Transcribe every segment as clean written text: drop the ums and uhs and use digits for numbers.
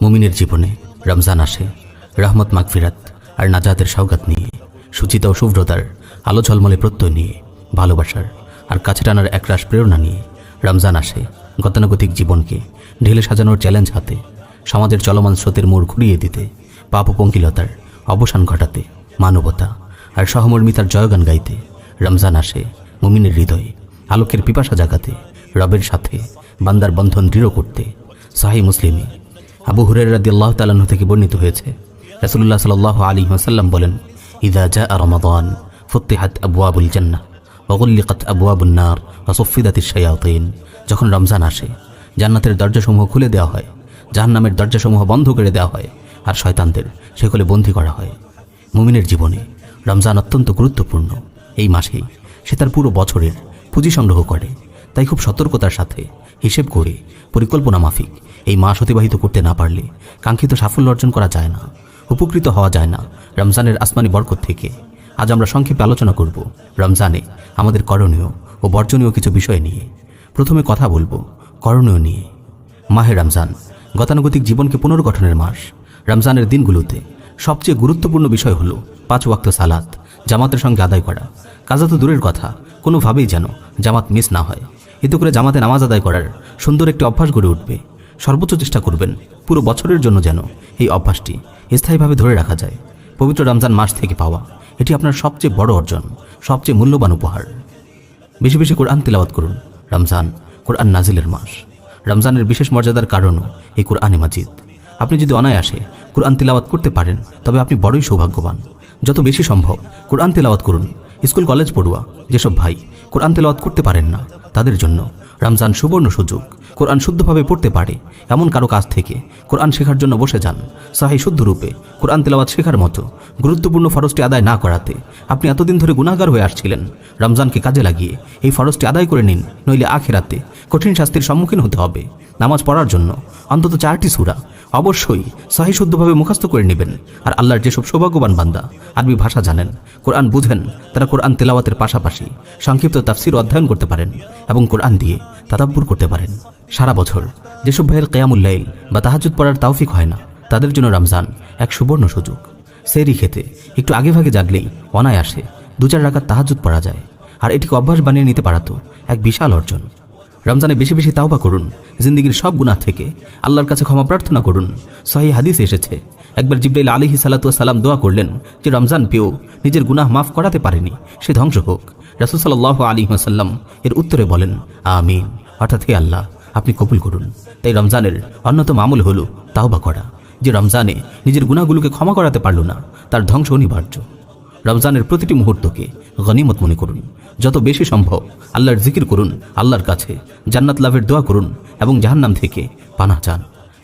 মুমিনের জীবনে রমজান আসে রহমত মাগফিরাত আর নাজাতের সওগাত নিয়ে, সুচিতা ও শুভ্রতার আলো ঝলমলে প্রত্যয় নিয়ে, ভালোবাসার আর কাছে টানার একরাশ প্রেরণা নিয়ে। রমজান আসে গতানুগতিক জীবনকে ঢেলে সাজানোর চ্যালেঞ্জ হাতে, সমাজের চলমান স্রোতের মোড় ঘুরিয়ে দিতে, পাপ ও পঙ্কিলতার অবসান ঘটাতে, মানবতা আর সহমর্মিতার জয়গান গাইতে। রমজান আসে মুমিনের হৃদয়ে আলোকের পিপাসা জাগাতে, রবের সাথে বান্দার বন্ধন দৃঢ় করতে। সহিহ মুসলিমে আবু হুরায়রা রাদিয়াল্লাহু তাআলা আনহু থেকে বর্ণিত হয়েছে, রাসূলুল্লাহ সাল্লাল্লাহু আলাইহি ওয়াসাল্লাম বলেন, ইযা জাআ রমাদান ফুতিহাত আবওয়াবুল জান্নাহ ওয়া গুল্লিকাত আবওয়াবুন নার ওয়া সুফিদাতিশ শায়াতিন। যখন রমজান আসে জান্নাতের দরজাসমূহ খুলে দেওয়া হয়, জাহান্নামের দরজাসমূহ বন্ধ করে দেওয়া হয়, আর শয়তানদের সেগুলো বন্দী করা হয়। মুমিনের জীবনে রমজান অত্যন্ত গুরুত্বপূর্ণ। এই মাসেই সে তার পুরো বছরের পুঁজি সংগ্রহ করে। তাই খুব সতর্কতার সাথে হিসেব করে পরিকল্পনা মাফিক এই মাস অতিবাহিত করতে না পারলে কাঙ্ক্ষিত সাফল্য অর্জন করা যায় না, উপকৃত হওয়া যায় না রমজানের আসমানি বরকত থেকে। আজ আমরা সংক্ষেপে আলোচনা করব রমজানে আমাদের করণীয় ও বর্জনীয় কিছু বিষয় নিয়ে। প্রথমে কথা বলবো করণীয় নিয়ে। মাহে রমজান গতানুগতিক জীবনকে পুনর্গঠনের মাস। রমজানের দিনগুলোতে সবচেয়ে গুরুত্বপূর্ণ বিষয় হলো 5 ওয়াক্ত সালাত জামাতের সঙ্গে আদায় করা। কাজা তো দূরের কথা, কোনোভাবেই যেন জামাত মিস না হয়। এতে করে জামাতে নামাজ আদায় করার সুন্দর একটি অভ্যাস গড়ে উঠবে। সর্বোচ্চ চেষ্টা করবেন পুরো বছরের জন্য যেন এই অভ্যাসটি স্থায়ীভাবে ধরে রাখা যায়। পবিত্র রমজান মাস থেকে পাওয়া এটি আপনার সবচেয়ে বড় অর্জন, সবচেয়ে মূল্যবান উপহার। বেশি বেশি কোরআন তিলাওয়াত করুন। রমজান কোরআন নাজিলের মাস। রমজানের বিশেষ মর্যাদার কারণও এই কোরআনে মাজিদ। আপনি যদি অনায়াসে কোরআন তিলাওয়াত করতে পারেন তবে আপনি বড়ই সৌভাগ্যবান। যত বেশি সম্ভব কোরআন তিলাওয়াত করুন। স্কুল কলেজ পড়ুয়া যেসব ভাই কোরআন তিলাওয়াত করতে পারেন না তাদের জন্য রমজান সুবর্ণ সুযোগ। কোরআন শুদ্ধভাবে পড়তে পারে এমন কারো কাছ থেকে কোরআন শেখার জন্য বসে যান। সহিহ শুদ্ধ রূপে কোরআন তিলাওয়াত শেখার মতো গুরুত্বপূর্ণ ফরজটি আদায় না করাতে আপনি এতদিন ধরে গুনাহগার হয়ে আসছিলেন। রমজানকে কাজে লাগিয়ে এই ফরজটি আদায় করে নিন, নইলে আখিরাতে কঠিন শাস্তির সম্মুখীন হতে হবে। নামাজ পড়ার জন্য অন্তত 4টি সূরা অবশ্যই সহিহ শুদ্ধভাবে মুখস্থ করে নেবেন। আর আল্লাহর যেসব সৌভাগ্যবান বান্দা আরবি ভাষা জানেন, কোরআন বুঝেন, তারা কোরআন তেলাওয়াতের পাশাপাশি সংক্ষিপ্ত তাফসীর অধ্যয়ন করতে পারেন এবং কোরআন দিয়ে তাদাব্বুর করতে পারেন। সারা বছর যেসব ভাইয়ের কিয়ামুল লাইল বা তাহাজ্জুদ পড়ার তৌফিক হয় না তাদের জন্য রমজান এক সুবর্ণ সুযোগ। সেহরি খেতে একটু আগে ভাগে জাগলেই অনায়াসে 2-4 রাকাত তাহাজ্জুদ পড়া যায়। আর এটিকে অভ্যাস বানিয়ে নিতে পারা তো এক বিশাল অর্জন। রমজানে বেশি বেশি তাওবা করুন, জিন্দেগীর সব গুনাহ থেকে আল্লাহর কাছে ক্ষমা প্রার্থনা করুন। সহিহ হাদিস এসেছে, একবার জিবরাইল আলাইহিস সালাতু ওয়াস সালাম দোয়া করলেন যে রমজান পেয়েও নিজের গুনাহ মাফ করাতে পারেনি, সে ধ্বংস হোক। রাসূল সাল্লাল্লাহু আলাইহি ওয়াসাল্লাম এর উত্তরে বলেন, আমিন, অর্থাৎ হে আল্লাহ আপনি কবুল করুন। তাই রমজানের অন্যতম আমল হলো তাওবা করা। যে রমজানে নিজের গুনাহগুলোকে ক্ষমা করাতে পারল না তার ধ্বংস অনিবার্য। রমজানের প্রতিটি মুহূর্তকে গনিমত মনে করুন। যত বেশি সম্ভব আল্লাহর জিকির করুন, আল্লাহর কাছে জান্নাত লাভের দোয়া করুন এবং জাহান্নাম থেকে পানাহ চান।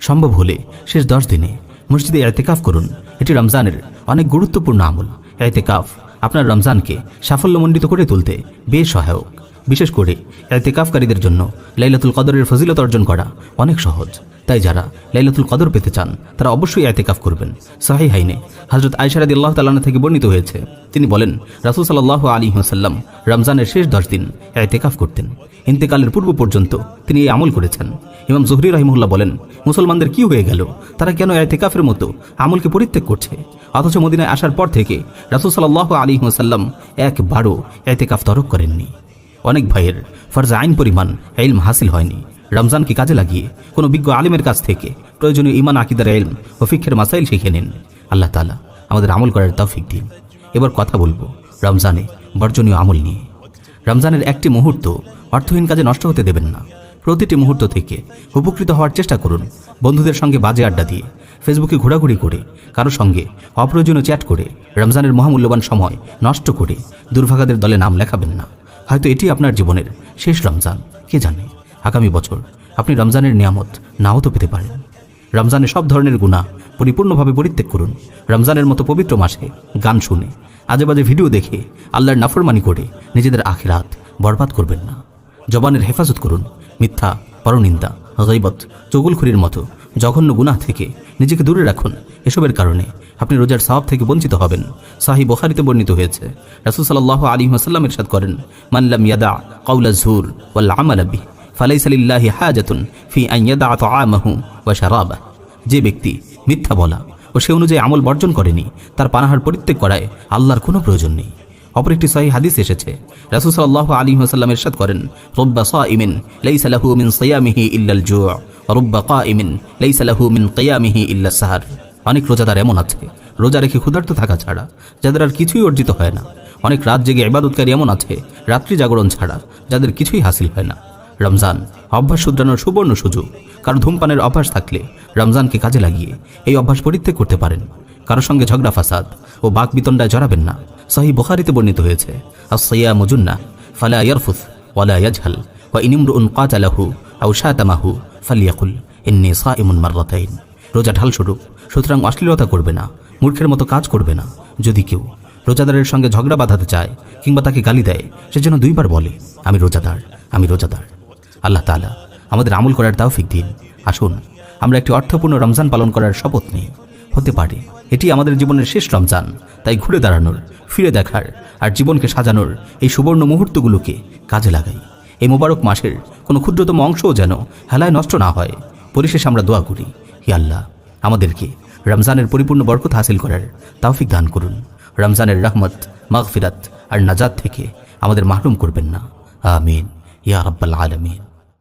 সম্ভব হলে শেষ 10 দিনে মসজিদে ইতিকাফ করুন। এটি রমজানের অনেক গুরুত্বপূর্ণ আমল। ইতিকাফ আপনার রমজানকে সাফল্যমণ্ডিত করে তুলতে বেশ সহায়ক। বিশেষ করে ইতিকাফকারীদের জন্য লাইলাতুল কদরের ফজিলত অর্জন করা অনেক সহজ। তাই যারা লাইলাতুল কদর পেতে চান তারা অবশ্যই ইতিকাফ করবেন। সহিহাইনে হযরত আয়েশা রাদিয়াল্লাহু তাআলা আনহা থেকে বর্ণিত হয়েছে, তিনি বলেন, রাসূল সাল্লাল্লাহু আলাইহি ওয়াসাল্লাম রমজানের শেষ 10 দিন ইতিকাফ করতেন। ইন্তেকালের পূর্ব পর্যন্ত তিনি এই আমল করেছেন। ইমাম জুহরি রাহিমাহুল্লাহ বলেন, মুসলমানদের কি হয়ে গেল, তারা কেন ইতিকাফের মতো আমলকে পরিত্যাগ করছে? অথচ মদিনায় আসার পর থেকে রাসূল সাল্লাল্লাহু আলাইহি ওয়াসাল্লাম একবারও ইতিকাফ তরক করেননি। অনেক ভাইয়ের ফরজ আইন পরিমাণ ইলম হাসিল হয়নি। রমজানকে কাজে লাগিয়ে কোনো বিজ্ঞ আলিমের কাছ থেকে প্রয়োজনীয় ঈমান, আকীদার ইলম ও ফিকহের মাসাইল শিখে নিন। আল্লাহ তাআলা আমাদের আমল করার তৌফিক দিন। এবার কথা বলবো রমজানে বর্জনীয় আমল নিয়ে। রমজানের একটি মুহূর্ত অর্থহীন কাজে নষ্ট হতে দেবেন না। প্রতিটি মুহূর্ত থেকে উপকৃত হওয়ার চেষ্টা করুন। বন্ধুদের সঙ্গে বাজে আড্ডা দিয়ে, ফেসবুকে ঘোরাঘুরি করে, কারো সঙ্গে অপ্রয়োজনীয় চ্যাট করে রমজানের মহামূল্যবান সময় নষ্ট করে দুর্ভাগাদের দলে নাম লেখাবেন না। হয়তো এটি আপনার জীবনের শেষ রমজান, কে জানে আগামী বছর আপনি রমজানের নিয়ামত নাও তো পেতে পারেন। রমজানে সব ধরনের গুনাহ পরিপূর্ণভাবে পরিত্যাগ করুন। রমজানের মতো পবিত্র মাসে গান শুনে, আজে বাজে ভিডিও দেখে, আল্লাহর নাফরমানি করে নিজেদের আখিরাত বরবাদ করবেন না। জবানের হেফাজত করুন। মিথ্যা, পরনিন্দা, গীবত, চুগলখড়ির মতো জঘন্য গুনাহ থেকে নিজেকে দূরে রাখুন। এসবের কারণে আপনি রোজার সওয়াব থেকে বঞ্চিত হবেন। সহিহ বুখারীতে বর্ণিত হয়েছে, রাসূল সাল্লাল্লাহু আলাইহি ওয়াসাল্লাম ইরশাদ করেন, মান লাম ইয়াদা কাওলা যুর ওয়াল আমাল বিহি ফালাইসা লিল্লাহি হাজাতুন ফি আন ইয়াদা তাআমাহু ওয়া শারাবাহু। যে ব্যক্তি মিথ্যা বলা ও সে অনুযায়ী আমল বর্জন করেনি তার পানাহার পরিত্যাগ করায় আল্লাহর কোনো প্রয়োজন নেই। অপর একটি সহিহ হাদিস এসেছে, রাসূল সাল্লাল্লাহু আলাইহি ওয়াসাল্লাম ইরশাদ করেন, রুব্বা সাইমিন লাইসা লাহু মিন সিয়ামিহি ইল্লাল জু' ওয়া রুব্বা কাইমিন লাইসা লাহু মিন কিয়ামিহি ইল্লাস সাহর। অনেক রোজাদার এমন আছে রোজা রেখে ক্ষুধার্ত থাকা ছাড়া যাদের আর কিছুই অর্জিত হয় না। অনেক রাত জেগে ইবাদতকারী এমন আছে রাত্রি জাগরণ ছাড়া যাদের কিছুই হাসিল হয় না। রমজান অভ্যাস শুধরানোর সুবর্ণ সুযোগ। কারো ধূমপানের অভ্যাস থাকলে রমজানকে কাজে লাগিয়ে এই অভ্যাস পরিত্যাগ করতে পারেন। কারো সঙ্গে ঝগড়া ফাসাদ ও বাক বিতণ্ডায় জড়াবেন না। সহিহ বুখারীতে বর্ণিত হয়েছে, আস-সিয়ামু জুন্নাহ ফালা ইয়ারফুস ওয়ালা ইয়াজহাল ওয়া ইন ইমরুউন কাতালাহু আও শাতামাহু ফালিয়াকুল ইন্নী সাইমুন মাররাতাইন। রোজা ঢাল স্বরূপ, সুতরাং অশ্লীলতা করবে না, মূর্খের মতো কাজ করবে না। যদি কেউ রোজাদারের সঙ্গে ঝগড়া বাঁধাতে চায় কিংবা তাকে গালি দেয়, সে যেন দুইবার বলে, আমি রোজাদার, আমি রোজাদার। আল্লাহ তাআলা আমাদের আমল করার তৌফিক দিন। আসুন আমরা একটি অর্থপূর্ণ রমজান পালন করার শপথ নিই। হতে পারে এটি আমাদের জীবনের শেষ রমজান, তাই ঘুরে দাঁড়ানোর, ফিরে দেখার আর জীবনকে সাজানোর এই সুবর্ণ মুহূর্তগুলোকে কাজে লাগাই। এই মোবারক মাসের কোনো ক্ষুদ্রতম অংশও যেন হেলায় নষ্ট না হয়। পরিশেষে আমরা দোয়া করি, হে আল্লাহ, আমাদেরকে রমজানের পরিপূর্ণ বরকত হাসিল করার তৌফিক দান করুন। রমজানের রহমত, মাগফিরাত আর নাজাত থেকে আমাদের মাহরুম করবেন না। আমিন ইয়া রাব্বাল আলামিন।